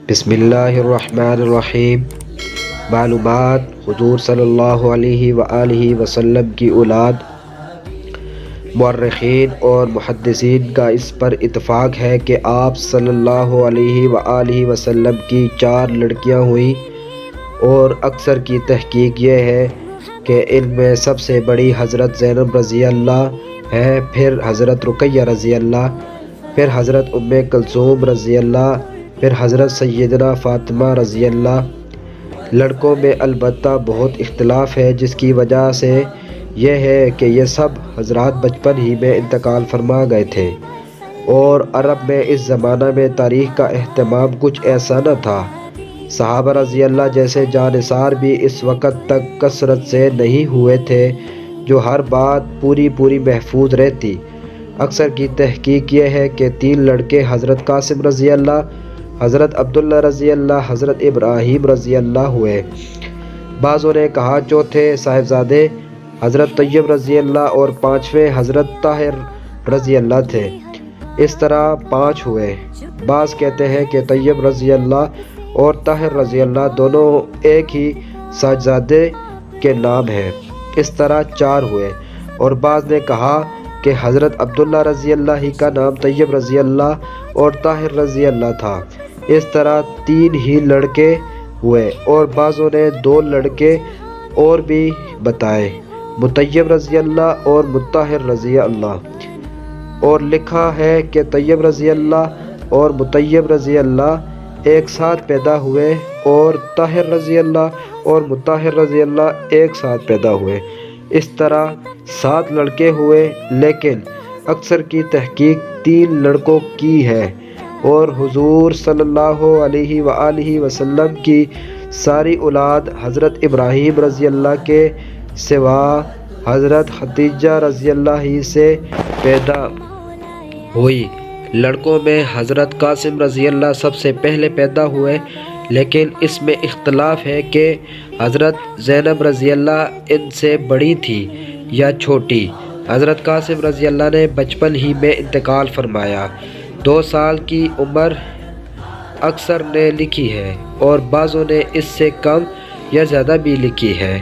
بسم اللہ الرحمن الرحیم۔ معلومات: حضور صلی اللہ علیہ وآلہ وسلم کی اولاد۔ مورخین اور محدثین کا اس پر اتفاق ہے کہ آپ صلی اللہ علیہ وآلہ وسلم کی 4 لڑکیاں ہوئیں، اور اکثر کی تحقیق یہ ہے کہ ان میں سب سے بڑی حضرت زینب رضی اللہ ہے، پھر حضرت رقیہ رضی اللہ، پھر حضرت ام کلثوم رضی اللہ، پھر حضرت سیدنا فاطمہ رضی اللہ۔ لڑکوں میں البتہ بہت اختلاف ہے، جس کی وجہ سے یہ ہے کہ یہ سب حضرات بچپن ہی میں انتقال فرما گئے تھے، اور عرب میں اس زمانہ میں تاریخ کا اہتمام کچھ ایسا نہ تھا۔ صحابہ رضی اللہ جیسے جانثار بھی اس وقت تک کثرت سے نہیں ہوئے تھے جو ہر بات پوری محفوظ رہتی۔ اکثر کی تحقیق یہ ہے کہ 3 لڑکے حضرت قاسم رضی اللہ، حضرت عبداللہ رضی اللہ، حضرت ابراہیم رضی اللہ ہوئے۔ بعضوں نے کہا چوتھے صاحبزادے حضرت طیب رضی اللہ اور 5ویں حضرت طاہر رضی اللہ تھے۔ اس طرح 5 ہوئے۔ بعض کہتے ہیں کہ طیب رضی اللہ اور طاہر رضی اللہ دونوں ایک ہی صاحبزادے کے نام ہیں، اس طرح 4 ہوئے۔ اور بعض نے کہا کہ حضرت عبداللہ رضی اللہ ہی کا نام طیب رضی اللہ اور طاہر رضی اللہ تھا، اس طرح 3 ہی لڑکے ہوئے۔ اور بعضوں نے 2 لڑکے اور بھی بتائے، مطیب رضی اللہ اور مطہر رضی اللہ، اور لکھا ہے کہ طیب رضی اللہ اور مطیب رضی اللہ ایک ساتھ پیدا ہوئے، اور طاہر رضی اللہ اور مطہر رضی اللہ ایک ساتھ پیدا ہوئے۔ اس طرح 7 لڑکے ہوئے، لیکن اکثر کی تحقیق 3 لڑکوں کی ہے، اور حضور صلی اللہ علیہ وآلہ وسلم کی ساری اولاد حضرت ابراہیم رضی اللہ کے سوا حضرت خدیجہ رضی اللہ ہی سے پیدا ہوئی۔ لڑکوں میں حضرت قاسم رضی اللہ سب سے پہلے پیدا ہوئے، لیکن اس میں اختلاف ہے کہ حضرت زینب رضی اللہ ان سے بڑی تھی یا چھوٹی۔ حضرت قاسم رضی اللہ نے بچپن ہی میں انتقال فرمایا۔ 2 سال کی عمر اکثر نے لکھی ہے، اور بعضوں نے اس سے کم یا زیادہ بھی لکھی ہے۔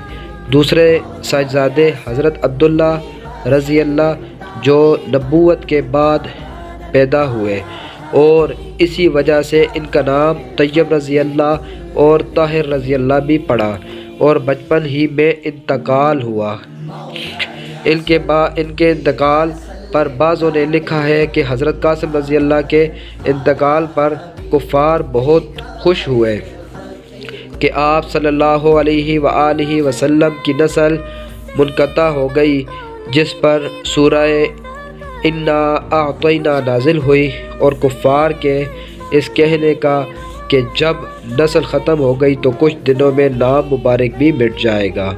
دوسرے صاحبزادے حضرت عبداللہ رضی اللہ جو نبوت کے بعد پیدا ہوئے، اور اسی وجہ سے ان کا نام طیب رضی اللہ اور طاہر رضی اللہ بھی پڑا، اور بچپن ہی میں انتقال ہوا۔ ان کے انتقال پر بعضوں نے لکھا ہے کہ حضرت قاسم رضی اللہ کے انتقال پر کفار بہت خوش ہوئے کہ آپ صلی اللہ علیہ وآلہ وسلم کی نسل منقطع ہو گئی، جس پر سورہ انا اعطینا نازل ہوئی، اور کفار کے اس کہنے کا کہ جب نسل ختم ہو گئی تو کچھ دنوں میں نام مبارک بھی مٹ جائے گا،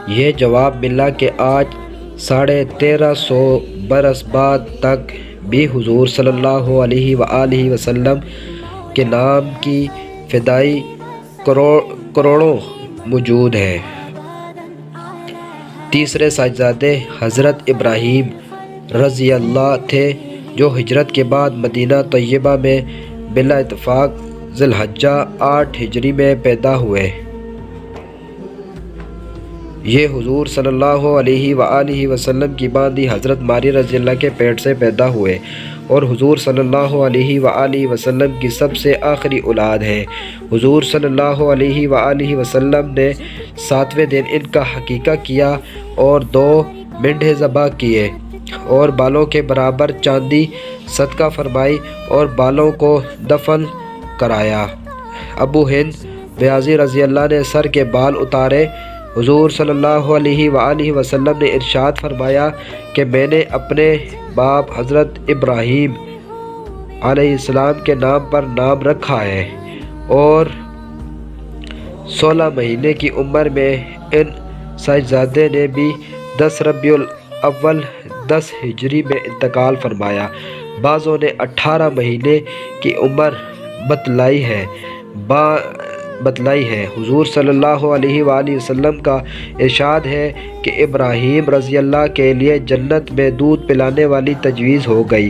یہ جواب ملا کہ آج 1350 برس بعد تک بھی حضور صلی اللہ علیہ وآلہ وسلم کے نام کی فدائی کروڑوں موجود ہیں۔ تیسرے صاحبزادے حضرت ابراہیم رضی اللہ تھے، جو ہجرت کے بعد مدینہ طیبہ میں بلا اتفاق ذی الحجہ 8 ہجری میں پیدا ہوئے۔ یہ حضور صلی اللہ علیہ وآلہ وسلم کی باندھی حضرت ماری رضی اللہ کے پیٹ سے پیدا ہوئے، اور حضور صلی اللہ علیہ وآلہ وسلم کی سب سے آخری اولاد ہیں۔ حضور صلی اللہ علیہ وآلہ وسلم نے 7ویں دن ان کا عقیقہ کیا، اور 2 مینڈھے ذبح کیے، اور بالوں کے برابر چاندی صدقہ فرمائی، اور بالوں کو دفن کرایا۔ ابو ہند بیاضی رضی اللہ نے سر کے بال اتارے۔ حضور صلی اللہ علیہ وآلہ وسلم نے ارشاد فرمایا کہ میں نے اپنے باپ حضرت ابراہیم علیہ السلام کے نام پر نام رکھا ہے، اور 16 مہینے کی عمر میں ان صاحبزادے نے بھی 10 ربیع الاول 10 ہجری میں انتقال فرمایا۔ بعضوں نے 18 مہینے کی عمر بتلائی ہے۔ حضور صلی اللہ علیہ وآلہ وسلم کا ارشاد ہے کہ ابراہیم رضی اللہ کے لیے جنت میں دودھ پلانے والی تجویز ہو گئی۔